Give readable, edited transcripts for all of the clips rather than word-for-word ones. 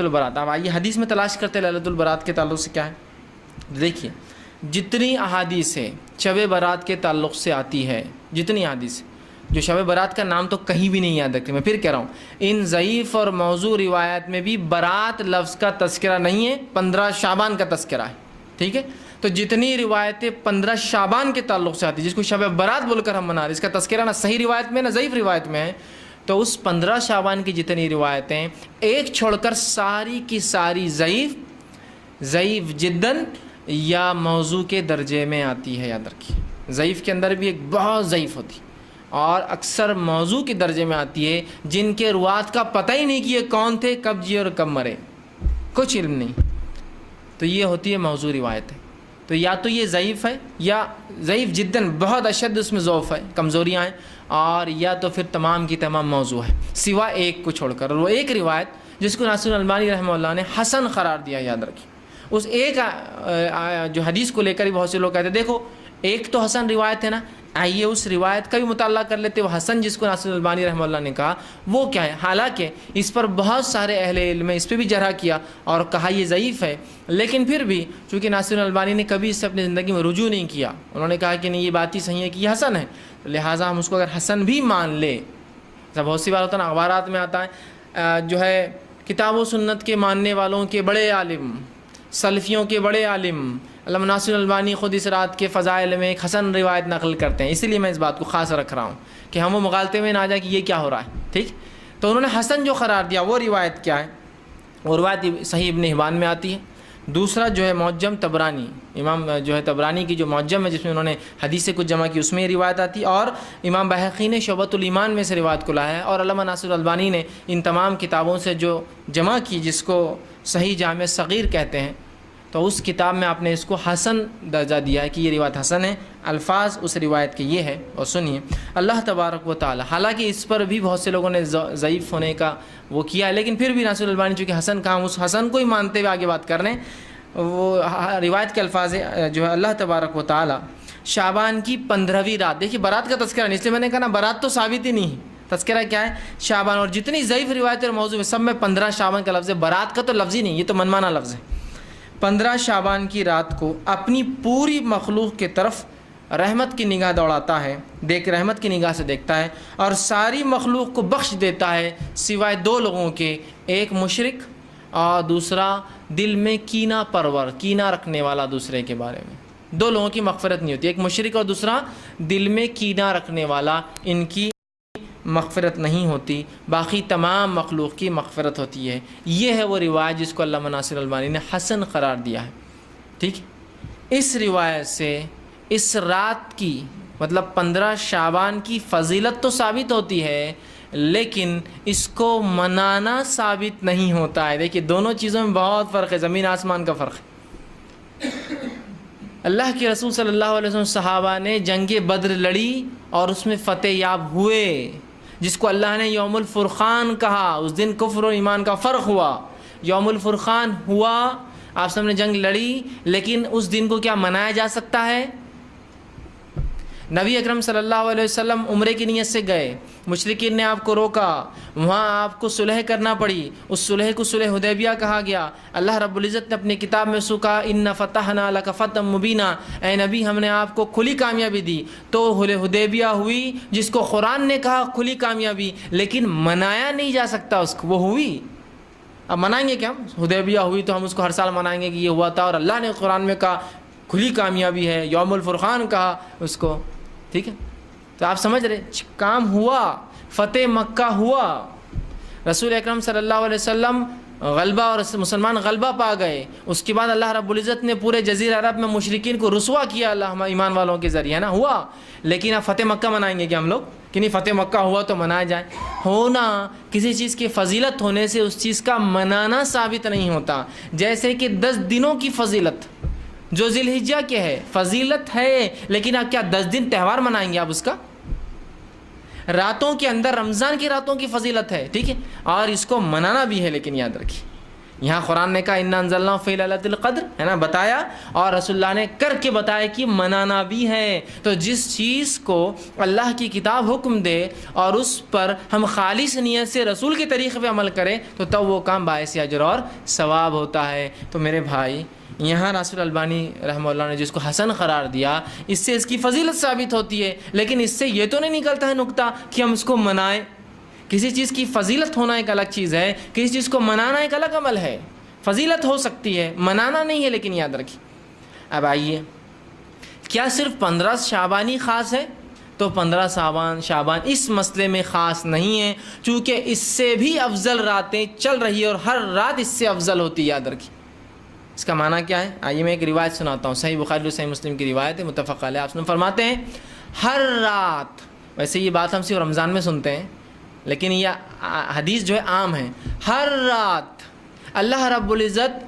البرات، اب آئیے حدیث میں تلاش کرتے ہیں لیلۃ البرات کے تعلق سے کیا ہے. دیکھیے جتنی احادیث ہے شب برات کے تعلق سے آتی ہے، جتنی احادیث جو شب برات کا نام تو کہیں بھی نہیں یاد رکھتے، میں پھر کہہ رہا ہوں ان ضعیف اور موضوع روایات میں بھی برات لفظ کا تذکرہ نہیں ہے، 15 شعبان کا تذکرہ ہے. ٹھیک ہے، تو جتنی روایتیں 15 شعبان کے تعلق سے آتی ہیں جس کو شب برات بول کر ہم منا رہے ہیں، اس کا تذکرہ نہ صحیح روایت میں نہ ضعیف روایت میں ہے، تو اس 15 شعبان کی جتنی روایتیں ایک چھوڑ کر ساری کی ساری ضعیف جداً یا موضوع کے درجے میں آتی ہے. یاد رکھیے ضعیف کے اندر بھی ایک بہت ضعیف ہوتی اور اکثر موضوع کے درجے میں آتی ہے جن کے روات کا پتہ ہی نہیں کہ یہ کون تھے، کب جیے اور کب مرے، کچھ علم نہیں، تو یہ ہوتی ہے موضوع روایت ہے. تو یا تو یہ ضعیف ہے یا ضعیف جداً بہت اشد اس میں ضعف ہے، کمزوریاں ہیں، اور یا تو پھر تمام کی تمام موضوع ہے سوا ایک کو چھوڑ کر. اور وہ ایک روایت جس کو ناصر الالبانی رحمہ اللہ نے حسن قرار دیا، یاد رکھیے اس ایک جو حدیث کو لے کر ہی بہت سے لوگ کہتے ہیں دیکھو ایک تو حسن روایت ہے نا، آئیے اس روایت کا بھی مطالعہ کر لیتے. وہ حسن جس کو ناصر الالبانی رحمہ اللہ نے کہا وہ کیا ہے، حالانکہ اس پر بہت سارے اہل علم اس پہ بھی جرح کیا اور کہا یہ ضعیف ہے، لیکن پھر بھی چونکہ ناصر الالبانی نے کبھی اس سے اپنی زندگی میں رجوع نہیں کیا، انہوں نے کہا کہ نہیں یہ بات ہی صحیح ہے کہ یہ حسن ہے، لہٰذا ہم اس کو اگر حسن بھی مان لیں. بہت سی بار ہوتا ہے نا، اخبارات میں آتا ہے جو ہے کتاب و سنت کے ماننے والوں کے بڑے عالم، سلفیوں کے بڑے عالم علامہ ناصر الالبانی خود اس رات کے فضائل میں ایک حسن روایت نقل کرتے ہیں. اسی لیے میں اس بات کو خاص رکھ رہا ہوں کہ ہم وہ مغالطے میں نہ آ جائے کہ یہ کیا ہو رہا ہے. ٹھیک، تو انہوں نے حسن جو قرار دیا وہ روایت کیا ہے، وہ روایت صحیح ابن حبان میں آتی ہے. دوسرا جو ہے معجم طبرانی، امام جو ہے طبرانی کی جو معجم ہے جس میں انہوں نے حدیثیں کچھ جمع کی، اس میں یہ روایت آتی ہے، اور امام بہقی نے شعبۃ الایمان میں سے روایت کو لایا ہے، اور علامہ ناصر الالبانی نے ان تمام کتابوں سے جو جمع کی جس کو صحیح جامع صغیر کہتے ہیں، تو اس کتاب میں آپ نے اس کو حسن درجہ دیا ہے کہ یہ روایت حسن ہے. الفاظ اس روایت کے یہ ہے، اور سنیے اللہ تبارک و تعالی، حالانکہ اس پر بھی بہت سے لوگوں نے ضعیف ہونے کا وہ کیا ہے، لیکن پھر بھی ناصر الالبانی چونکہ حسن کہا، ہم اس حسن کو ہی مانتے ہوئے آگے بات کر رہے ہیں. وہ روایت کے الفاظ جو ہے اللہ تبارک و تعالی شعبان کی 15ویں رات، دیکھیے برات کا تذکرہ نہیں، اس لیے میں نے کہا نا برات تو ثابت ہی نہیں ہے، تذکرہ کیا ہے شعبان، اور جتنی ضعیف روایت اور موضوع میں سب میں 15 شعبان کا لفظ ہے، برات کا تو لفظ ہی نہیں، یہ تو منمانا لفظ ہے. 15 شعبان کی رات کو اپنی پوری مخلوق کے طرف رحمت کی نگاہ دوڑاتا ہے، رحمت کی نگاہ سے دیکھتا ہے، اور ساری مخلوق کو بخش دیتا ہے سوائے 2 لوگوں کے، ایک مشرک اور دوسرا دل میں کینہ پرور، کینہ رکھنے والا دوسرے کے بارے میں. 2 لوگوں کی مغفرت نہیں ہوتی، ایک مشرک اور دوسرا دل میں کینہ رکھنے والا، ان کی مغفرت نہیں ہوتی، باقی تمام مخلوق کی مغفرت ہوتی ہے. یہ ہے وہ روایت جس کو علامہ ناصر الالبانی نے حسن قرار دیا ہے. ٹھیک، اس روایت سے اس رات کی مطلب 15 شعبان کی فضیلت تو ثابت ہوتی ہے، لیکن اس کو منانا ثابت نہیں ہوتا ہے. دیکھیے دونوں چیزوں میں بہت فرق ہے، زمین آسمان کا فرق ہے. اللہ کے رسول صلی اللہ علیہ وسلم صحابہ نے جنگ بدر لڑی اور اس میں فتح یاب ہوئے، جس کو اللہ نے یوم الفرقان کہا. اس دن کفر و ایمان کا فرق ہوا، یوم الفرقان ہوا، آپ سب نے جنگ لڑی، لیکن اس دن کو کیا منایا جا سکتا ہے؟ نبی اکرم صلی اللہ علیہ وسلم عمرے کی نیت سے گئے، مشرکین نے آپ کو روکا، وہاں آپ کو صلح کرنا پڑی، اس صلح کو صلح حدیبیہ کہا گیا. اللہ رب العزت نے اپنی کتاب میں کہا ان فتحنا لک فتحا مبینا، اے نبی ہم نے آپ کو کھلی کامیابی دی. تو حدیبیہ ہوئی جس کو قرآن نے کہا کھلی کامیابی، لیکن منایا نہیں جا سکتا اس کو، وہ ہوئی. اب منائیں گے کیا؟ حدیبیہ ہوئی تو ہم اس کو ہر سال منائیں گے کہ یہ ہوا تھا، اور اللہ نے قرآن میں کہا کھلی کامیابی ہے، یوم الفرقان کہا اس کو. ٹھیک ہے، تو آپ سمجھ رہے کام ہوا، فتح مکہ ہوا، رسول اکرم صلی اللہ علیہ وسلم غلبہ اور مسلمان غلبہ پا گئے. اس کے بعد اللہ رب العزت نے پورے جزیرہ عرب میں مشرکین کو رسوا کیا اللہ ایمان والوں کے ذریعے نا ہوا. لیکن اب فتح مکہ منائیں گے کہ ہم لوگ کہ نہیں فتح مکہ ہوا تو منایا جائے؟ ہونا کسی چیز کی فضیلت ہونے سے اس چیز کا منانا ثابت نہیں ہوتا. جیسے کہ 10 دنوں کی فضیلت جو ذی الحجہ کے ہے فضیلت ہے، لیکن آپ کیا 10 دن تہوار منائیں گے آپ اس کا؟ راتوں کے اندر رمضان کی راتوں کی فضیلت ہے، ٹھیک ہے، اور اس کو منانا بھی ہے، لیکن یاد رکھیے یہاں قرآن نے کہا انا انزلناہ فی لیلۃ القدر، ہے نا، بتایا، اور رسول اللہ نے کر کے بتایا کہ منانا بھی ہے۔ تو جس چیز کو اللہ کی کتاب حکم دے اور اس پر ہم خالص نیت سے رسول کے طریقے پہ عمل کریں تو تب وہ کام باعث اجر اور ثواب ہوتا ہے۔ تو میرے بھائی، یہاں ناصر البانی رحمہ اللہ نے جس کو حسن قرار دیا، اس سے اس کی فضیلت ثابت ہوتی ہے، لیکن اس سے یہ تو نہیں نکلتا ہے نقطہ کہ ہم اس کو منائیں۔ کسی چیز کی فضیلت ہونا ایک الگ چیز ہے، کسی چیز کو منانا ایک الگ عمل ہے۔ فضیلت ہو سکتی ہے، منانا نہیں ہے، لیکن یاد رکھیے۔ اب آئیے، کیا صرف 15 شعبان ہی خاص ہے؟ تو 15 شعبان اس مسئلے میں خاص نہیں ہے، چونکہ اس سے بھی افضل راتیں چل رہی ہے اور ہر رات اس سے افضل ہوتی ہے، یاد رکھیے۔ اس کا معنی کیا ہے؟ آئیے میں ایک روایت سناتا ہوں، صحیح بخاری اور صحیح مسلم کی روایت ہے، متفق علیہ۔ آپ فرماتے ہیں ہر رات، ویسے یہ بات ہم صرف رمضان میں سنتے ہیں، لیکن یہ حدیث جو ہے عام ہے، ہر رات اللہ رب العزت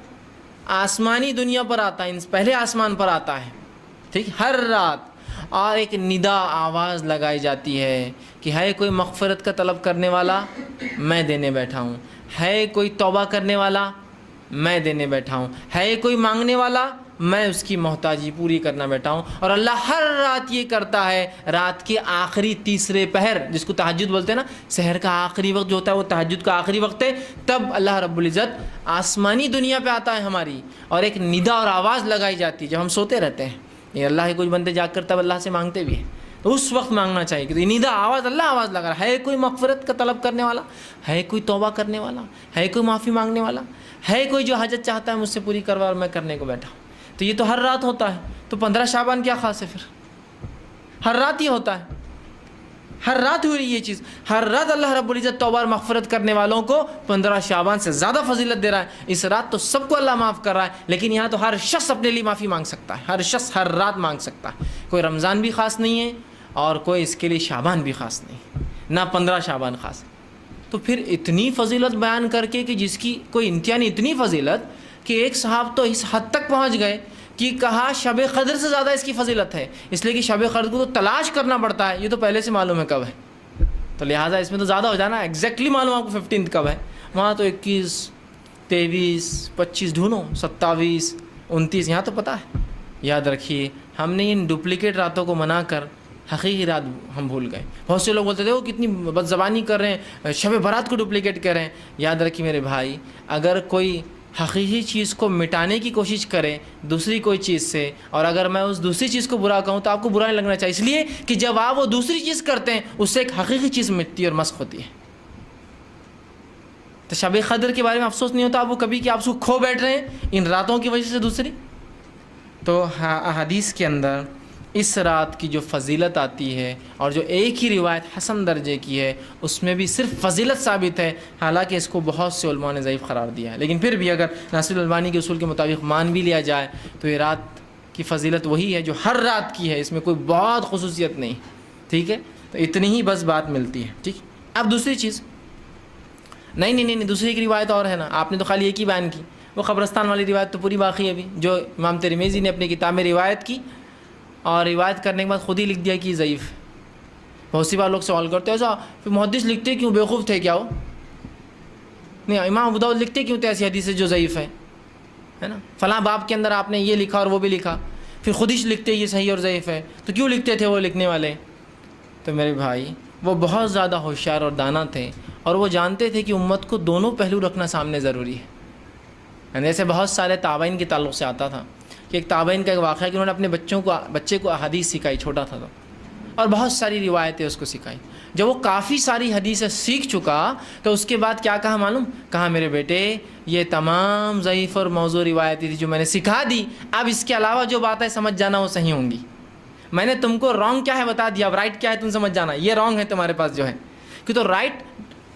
آسمانی دنیا پر آتا ہے، پہلے آسمان پر آتا ہے، ٹھیک، ہر رات، اور ایک ندا آواز لگائی جاتی ہے کہ ہے کوئی مغفرت کا طلب کرنے والا، میں دینے بیٹھا ہوں، ہے کوئی توبہ کرنے والا، میں دینے بیٹھا ہوں، ہے کوئی مانگنے والا، میں اس کی محتاجی پوری کرنا بیٹھا ہوں۔ اور اللہ ہر رات یہ کرتا ہے، رات کے آخری تیسرے پہر، جس کو تہجد بولتے ہیں نا، سحر کا آخری وقت جو ہوتا ہے وہ تہجد کا آخری وقت ہے، تب اللہ رب العزت آسمانی دنیا پہ آتا ہے ہماری، اور ایک ندا اور آواز لگائی جاتی ہے جب ہم سوتے رہتے ہیں۔ یہ اللہ کے کچھ بندے جاگ کر تب اللہ سے مانگتے بھی ہیں، تو اس وقت مانگنا چاہیے کہ ندا آواز، اللہ آواز لگا رہا ہے، کوئی مغفرت کا طلب کرنے والا، ہے کوئی توبہ کرنے والا، ہے کوئی معافی مانگنے والا، ہے کوئی جو حاجت چاہتا ہے مجھ سے پوری کروا، اور میں کرنے کو بیٹھا ہوں۔ تو یہ تو ہر رات ہوتا ہے، تو 15 شعبان کیا خاص ہے پھر؟ ہر رات ہی ہوتا ہے، ہر رات ہوئی یہ چیز، ہر رات اللہ رب العزت توبہ اور مغفرت کرنے والوں کو 15 شعبان سے زیادہ فضیلت دے رہا ہے۔ اس رات تو سب کو اللہ معاف کر رہا ہے، لیکن یہاں تو ہر شخص اپنے لیے معافی مانگ سکتا ہے، ہر شخص ہر رات مانگ سکتا ہے۔ کوئی رمضان بھی خاص نہیں ہے اور کوئی اس کے لیے شعبان بھی خاص نہیں، نہ 15 شعبان خاص ہے۔ تو پھر اتنی فضیلت بیان کر کے کہ جس کی کوئی انتہا نہیں، اتنی فضیلت کہ ایک صاحب تو اس حد تک پہنچ گئے کہ کہا شب قدر سے زیادہ اس کی فضیلت ہے، اس لیے کہ شب قدر کو تو تلاش کرنا پڑتا ہے، یہ تو پہلے سے معلوم ہے کب ہے، تو لہٰذا اس میں تو زیادہ ہو جانا، ایگزیکٹلی معلوم آپ کو 15 کب ہے، وہاں تو 21 23 25 ڈھونڈو، 27 29، یہاں تو پتہ ہے۔ یاد رکھیے، ہم نے ان ڈپلیکیٹ راتوں کو منا کر حقیقی رات ہم بھول گئے۔ بہت سے لوگ بولتے تھے وہ کتنی بد زبانی کر رہے ہیں، شب برات کو ڈپلیکیٹ کر رہے ہیں۔ یاد رکھیے میرے بھائی، اگر کوئی حقیقی چیز کو مٹانے کی کوشش کرے دوسری کوئی چیز سے، اور اگر میں اس دوسری چیز کو برا کہوں تو آپ کو برا نہیں لگنا چاہیے، اس لیے کہ جب آپ وہ دوسری چیز کرتے ہیں اس سے ایک حقیقی چیز مٹتی ہے اور مسخ ہوتی ہے۔ تو شب قدر کے بارے میں افسوس نہیں ہوتا آپ کو کبھی کہ آپ اس کو کھو بیٹھ رہے ہیں ان راتوں کی وجہ سے دوسری؟ تو احادیث کے اندر اس رات کی جو فضیلت آتی ہے، اور جو ایک ہی روایت حسن درجے کی ہے، اس میں بھی صرف فضیلت ثابت ہے، حالانکہ اس کو بہت سے علماء نے ضعیف قرار دیا ہے، لیکن پھر بھی اگر ناصر البانی کے اصول کے مطابق مان بھی لیا جائے تو یہ رات کی فضیلت وہی ہے جو ہر رات کی ہے، اس میں کوئی بہت خصوصیت نہیں، ٹھیک ہے؟ تو اتنی ہی بس بات ملتی ہے، ٹھیک۔ اب دوسری چیز، نہیں، دوسری ایک روایت اور ہے نا، آپ نے تو خالی ایک ہی بیان کی، وہ قبرستان والی روایت تو پوری باقی ہے ابھی، جو امام ترمذی نے اپنی کتاب میں روایت کی، اور روایت کرنے کے بعد خود ہی لکھ دیا کہ یہ ضعیف ہے۔ بہت سی بار لوگ سوال کرتے ہیں ایسا پھر محدث لکھتے کیوں، بیوقوف تھے کیا وہ؟ نہیں، امام ابو داؤد لکھتے کیوں تھے ایسی حدیث جو ضعیف ہے نا، فلاں باب کے اندر آپ نے یہ لکھا اور وہ بھی لکھا، پھر خود ہی لکھتے یہ صحیح اور ضعیف ہے، تو کیوں لکھتے تھے وہ لکھنے والے؟ تو میرے بھائی، وہ بہت زیادہ ہوشیار اور دانا تھے، اور وہ جانتے تھے کہ امت کو دونوں پہلو رکھنا سامنے ضروری ہے۔ جیسے بہت سارے تابعین کے تعلق سے آتا تھا کہ ایک تابعین کا ایک واقعہ کہ انہوں نے اپنے بچے کو احادیث سکھائی، چھوٹا تھا تو، اور بہت ساری روایتیں اس کو سکھائی۔ جب وہ کافی ساری حدیثیں سیکھ چکا تو اس کے بعد کیا کہا معلوم؟ کہا میرے بیٹے یہ تمام ضعیف اور موضوع روایتیں تھی جو میں نے سکھا دی، اب اس کے علاوہ جو باتیں سمجھ جانا وہ صحیح ہوں گی۔ میں نے تم کو رانگ کیا ہے بتا دیا، اب رائٹ کیا ہے تم سمجھ جانا، یہ رانگ ہے تمہارے پاس جو ہے، کہ تو رائٹ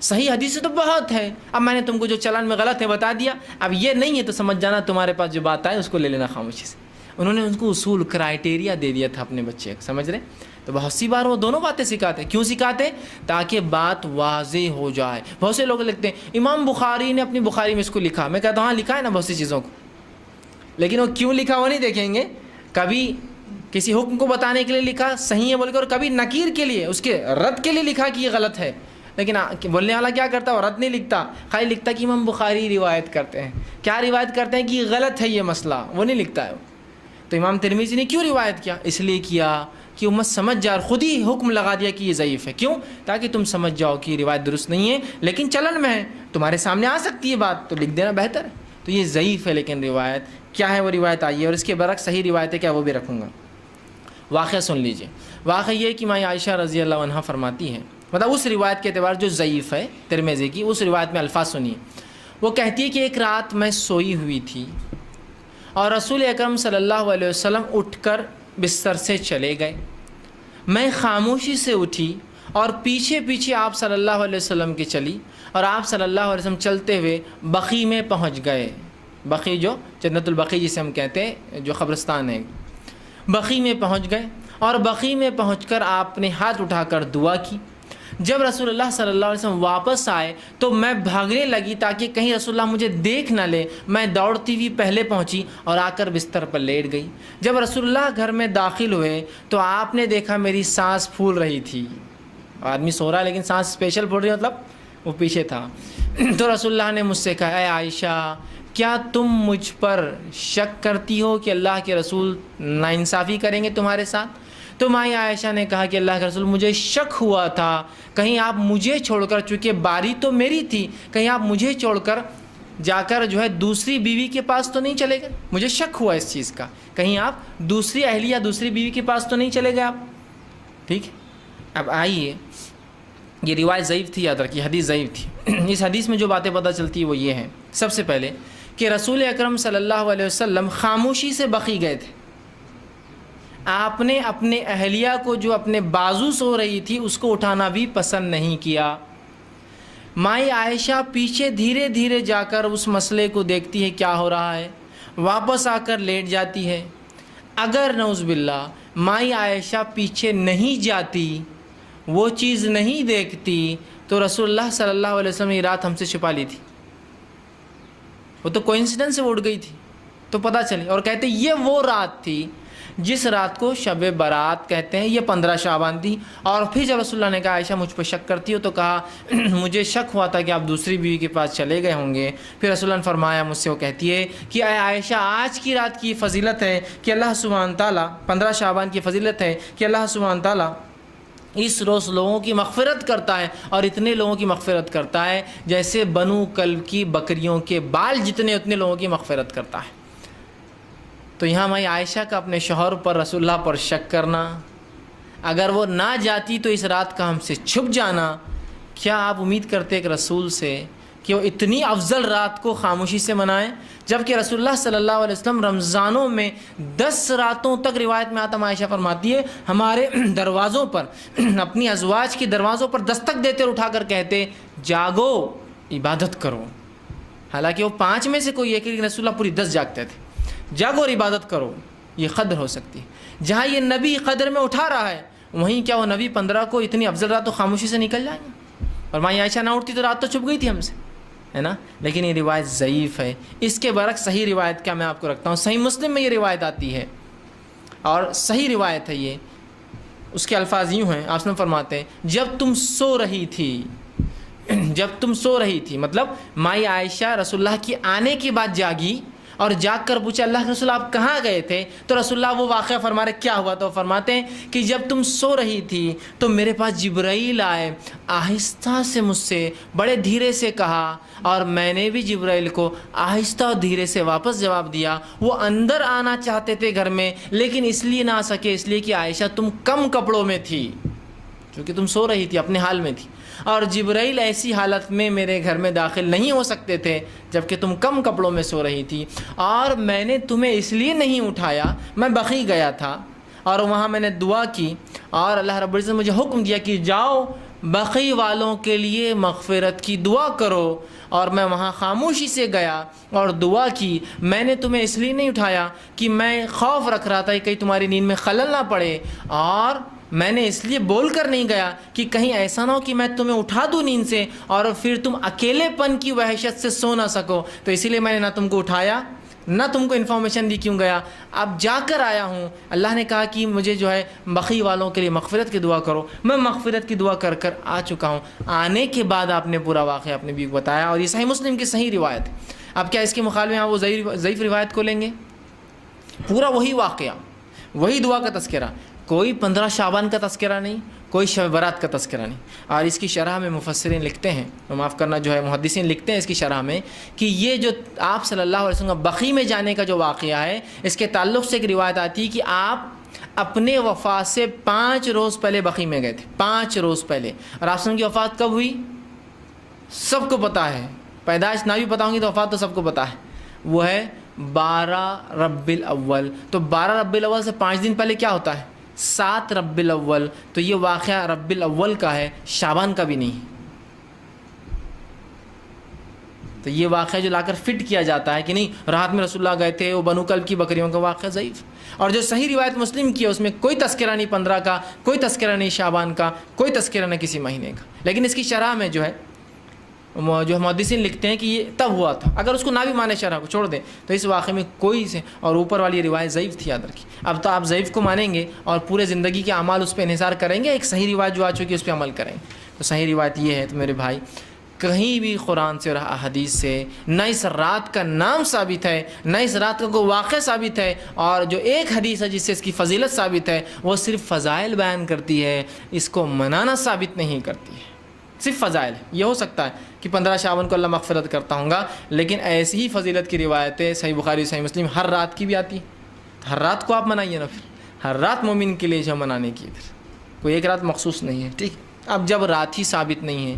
صحیح حدیث تو بہت ہے، اب میں نے تم کو جو چلان میں غلط ہے بتا دیا، اب یہ نہیں ہے تو سمجھ جانا تمہارے پاس جو بات آئے اس کو لے لینا خاموشی سے۔ انہوں نے ان کو اصول کرائٹیریا دے دیا تھا اپنے بچے کو، سمجھ رہے؟ تو بہت سی بار وہ دونوں باتیں سکھاتے، کیوں سکھاتے؟ تاکہ بات واضح ہو جائے۔ بہت سے لوگ لکھتے ہیں امام بخاری نے اپنی بخاری میں اس کو لکھا، میں کہتا ہوں ہاں لکھا ہے نا بہت سی چیزوں کو، لیکن وہ کیوں لکھا وہ نہیں دیکھیں گے، کبھی کسی حکم کو بتانے کے لیے لکھا صحیح ہے بول کے، اور کبھی نکیر کے لیے، اس کے رد کے لیے لکھا کہ یہ غلط ہے، لیکن بولنے والا کیا کرتا ہے؟ رد نہیں لکھتا، خالی لکھتا کہ امام بخاری روایت کرتے ہیں. کیا روایت کرتے ہیں کہ غلط ہے یہ مسئلہ، وہ نہیں لکھتا ہے. تو امام ترمذی نے کیوں روایت کیا؟ اس لیے کیا کہ امت سمجھ جائے، اور خود ہی حکم لگا دیا کہ یہ ضعیف ہے. کیوں؟ تاکہ تم سمجھ جاؤ کہ یہ روایت درست نہیں ہے، لیکن چلن میں ہے، تمہارے سامنے آ سکتی ہے بات، تو لکھ دینا بہتر ہے. تو یہ ضعیف ہے لیکن روایت کیا ہے، وہ روایت آئی ہے. اور اس کے برعکس صحیح روایت ہے کیا، وہ بھی رکھوں گا. واقعہ سن لیجئے. واقعہ یہ کہ ماں عائشہ رضی اللہ عنہا فرماتی ہیں، مطلب اس روایت کے اعتبار جو ضعیف ہے ترمذی کی، اس روایت میں الفاظ سنیے. وہ کہتی ہے کہ ایک رات میں سوئی ہوئی تھی اور رسول اکرم صلی اللہ علیہ وسلم اٹھ کر بستر سے چلے گئے. میں خاموشی سے اٹھی اور پیچھے پیچھے آپ صلی اللہ علیہ وسلم کے چلی، اور آپ صلی اللہ علیہ وسلم چلتے ہوئے بقیع میں پہنچ گئے. بقیع جو جنت البقیع جسے ہم کہتے ہیں، جو قبرستان ہے، بقیع میں پہنچ گئے. اور بقیع میں پہنچ کر آپ نے ہاتھ اٹھا کر دعا کی. جب رسول اللہ صلی اللہ علیہ وسلم واپس آئے تو میں بھاگنے لگی تاکہ کہیں رسول اللہ مجھے دیکھ نہ لے. میں دوڑتی ہوئی پہلے پہنچی اور آ کر بستر پر لیٹ گئی. جب رسول اللہ گھر میں داخل ہوئے تو آپ نے دیکھا میری سانس پھول رہی تھی. آدمی سو رہا ہے لیکن سانس اسپیشل پھول رہی، مطلب وہ پیچھے تھا. تو رسول اللہ نے مجھ سے کہا، اے عائشہ، کیا تم مجھ پر شک کرتی ہو کہ اللہ کے رسول ناانصافی کریں گے تمہارے ساتھ؟ تو مائی عائشہ نے کہا کہ اللہ کے رسول، مجھے شک ہوا تھا کہیں آپ مجھے چھوڑ کر، چونکہ باری تو میری تھی، کہیں آپ مجھے چھوڑ کر جا کر جو ہے دوسری بیوی کے پاس تو نہیں چلے گئے. مجھے شک ہوا اس چیز کا، کہیں آپ دوسری اہلیہ دوسری بیوی کے پاس تو نہیں چلے گئے آپ. ٹھیک ہے، اب آئیے، یہ روایت ضعیف تھی، یاد رکھیے حدیث ضعیف تھی. اس حدیث میں جو باتیں پتہ چلتی ہیں وہ یہ ہیں. سب سے پہلے کہ رسول اکرم صلی اللہ علیہ وسلم خاموشی سے بقیع گئے تھے. آپ نے اپنے اہلیہ کو جو اپنے بازو سو رہی تھی اس کو اٹھانا بھی پسند نہیں کیا. مائی عائشہ پیچھے دھیرے دھیرے جا کر اس مسئلے کو دیکھتی ہے کیا ہو رہا ہے، واپس آ کر لیٹ جاتی ہے. اگر نعوذ باللہ مائی عائشہ پیچھے نہیں جاتی، وہ چیز نہیں دیکھتی، تو رسول اللہ صلی اللہ علیہ وسلم نے یہ رات ہم سے چھپا لی تھی. وہ تو کوئنسیڈنس سے اٹھ گئی تھی تو پتہ چلی. اور کہتے یہ وہ رات تھی جس رات کو شب برات کہتے ہیں. یہ 15 شعبان تھی. اور پھر جب رسول اللہ نے کہا عائشہ مجھ پہ شک کرتی ہو، تو کہا مجھے شک ہوا تھا کہ آپ دوسری بیوی کے پاس چلے گئے ہوں گے. پھر رسول اللہ نے فرمایا مجھ سے، وہ کہتی ہے کہ اے عائشہ، آج کی رات کی فضیلت ہے کہ اللہ سبحانہ تعالیٰ، 15 شعبان کی فضیلت ہے کہ اللہ سبحانہ تعالیٰ اس روز لوگوں کی مغفرت کرتا ہے، اور اتنے لوگوں کی مغفرت کرتا ہے جیسے بنو کلب کی بکریوں کے بال جتنے، اتنے لوگوں کی مغفرت کرتا ہے. تو یہاں میں عائشہ کا اپنے شوہر پر، رسول اللہ پر شک کرنا، اگر وہ نہ جاتی تو اس رات کا ہم سے چھپ جانا، کیا آپ امید کرتے ایک رسول سے کہ وہ اتنی افضل رات کو خاموشی سے منائیں؟ جبکہ رسول اللہ صلی اللہ علیہ وسلم رمضانوں میں 10 راتوں تک، روایت میں آتا عائشہ فرماتی ہے، ہمارے دروازوں پر، اپنی ازواج کے دروازوں پر دستک دیتے اور اٹھا کر کہتے جاگو عبادت کرو. حالانکہ وہ 5 میں سے کوئی ایک، لیکن رسول اللہ پوری 10 جاگتے تھے. جاگو اور عبادت کرو، یہ قدر ہو سکتی ہے. جہاں یہ نبی قدر میں اٹھا رہا ہے، وہیں کیا وہ نبی 15 کو اتنی افضل رات تو خاموشی سے نکل جائیں گے؟ اور ماں عائشہ نہ اٹھتی تو رات تو چھپ گئی تھی ہم سے، ہے نا. لیکن یہ روایت ضعیف ہے. اس کے برعکس صحیح روایت کیا میں آپ کو رکھتا ہوں، صحیح مسلم میں یہ روایت آتی ہے، اور صحیح روایت ہے یہ. اس کے الفاظ یوں ہیں، آپ فرماتے ہیں جب تم سو رہی تھی، جب تم سو رہی تھی، مطلب مائی عائشہ رسول اللہ کی آنے کے بعد جاگی اور جاگ کر پوچھا اللہ کے رسول آپ کہاں گئے تھے؟ تو رسول اللہ وہ واقعہ فرما رہے کیا ہوا، تو فرماتے ہیں کہ جب تم سو رہی تھی تو میرے پاس جبرائیل آئے، آہستہ سے مجھ سے بڑے دھیرے سے کہا، اور میں نے بھی جبرائیل کو آہستہ اور دھیرے سے واپس جواب دیا. وہ اندر آنا چاہتے تھے گھر میں، لیکن اس لیے نہ آ سکے، اس لیے کہ عائشہ تم کم کپڑوں میں تھی، کیونکہ تم سو رہی تھی، اپنے حال میں تھی، اور جبرائیل ایسی حالت میں میرے گھر میں داخل نہیں ہو سکتے تھے جبکہ تم کم کپڑوں میں سو رہی تھی. اور میں نے تمہیں اس لیے نہیں اٹھایا، میں بقیع گیا تھا اور وہاں میں نے دعا کی، اور اللہ رب العزت نے مجھے حکم دیا کہ جاؤ بقیع والوں کے لیے مغفرت کی دعا کرو، اور میں وہاں خاموشی سے گیا اور دعا کی. میں نے تمہیں اس لیے نہیں اٹھایا کہ میں خوف رکھ رہا تھا کہ کہیں تمہاری نیند میں خلل نہ پڑے، اور میں نے اس لیے بول کر نہیں گیا کہ کہیں ایسا نہ ہو کہ میں تمہیں اٹھا دوں نیند سے اور پھر تم اکیلے پن کی وحشت سے سو نہ سکو. تو اسی لیے میں نے نہ تم کو اٹھایا نہ تم کو انفارمیشن دی کیوں گیا، اب جا کر آیا ہوں، اللہ نے کہا کہ مجھے جو ہے بقی والوں کے لیے مغفرت کی دعا کرو، میں مغفرت کی دعا کر کر آ چکا ہوں۔ آنے کے بعد آپ نے پورا واقعہ اپنے بیوی کو بتایا، اور یہ صحیح مسلم کی صحیح روایت ہے۔ اب کیا اس کے مخالفے میں آپ وہ ضعیف روایت کو لیں گے؟ پورا وہی واقعہ، وہی دعا کا تذکرہ، کوئی 15 شعبان کا تذکرہ نہیں، کوئی شب برات کا تذکرہ نہیں۔ اور اس کی شرح میں مفسرین لکھتے ہیں، معاف کرنا جو ہے محدثین لکھتے ہیں اس کی شرح میں کہ یہ جو آپ صلی اللہ علیہ وسلم کا بقی میں جانے کا جو واقعہ ہے، اس کے تعلق سے ایک روایت آتی ہے کہ آپ اپنے وفات سے 5 روز پہلے بقی میں گئے تھے، 5 روز پہلے۔ اور آپ کی وفات کب ہوئی سب کو پتہ ہے، پیدائش نہ بھی پتہ ہوں گی تو وفات تو سب کو پتہ ہے، وہ ہے 12 ربیع الاول۔ تو 12 ربیع الاول سے 5 دن پہلے کیا ہوتا ہے؟ 7 ربیع الاول۔ تو یہ واقعہ ربیع الاول کا ہے، شعبان کا بھی نہیں۔ تو یہ واقعہ جو لا کر فٹ کیا جاتا ہے کہ نہیں رات میں رسول اللہ گئے تھے، وہ بنو کلب کی بکریوں کا واقعہ ضعیف۔ اور جو صحیح روایت مسلم کی ہے اس میں کوئی تذکرہ نہیں 15 کا، کوئی تذکرہ نہیں شعبان کا، کوئی تذکرہ نہ کسی مہینے کا۔ لیکن اس کی شرح میں جو ہے جو محدثین لکھتے ہیں کہ یہ تب ہوا تھا، اگر اس کو نہ بھی مانے شرح کو چھوڑ دیں تو اس واقعے میں کوئی سے، اور اوپر والی روایت ضعیف تھی یاد رکھی۔ اب تو آپ ضعیف کو مانیں گے اور پورے زندگی کے اعمال اس پہ انحصار کریں گے، ایک صحیح روایت جو آ چکی ہے اس پہ عمل کریں گے۔ تو صحیح روایت یہ ہے تو میرے بھائی، کہیں بھی قرآن سے اور احادیث سے نہ اس رات کا نام ثابت ہے، نہ اس رات کا کوئی واقعہ ثابت ہے، اور جو ایک حدیث ہے جس سے اس کی فضیلت ثابت ہے وہ صرف فضائل بیان کرتی ہے، اس کو منانا ثابت نہیں کرتی ہے، صرف فضائل۔ یہ ہو سکتا ہے کہ 15 شعبان کو اللہ مغفرت کرتا ہوں گا، لیکن ایسی ہی فضیلت کی روایتیں صحیح بخاری صحیح مسلم ہر رات کی بھی آتی ہے۔ ہر رات کو آپ منائیے نا، پھر ہر رات مومن کے لیے جو منانے کی، پھر کوئی ایک رات مخصوص نہیں ہے، ٹھیک۔ اب جب رات ہی ثابت نہیں ہے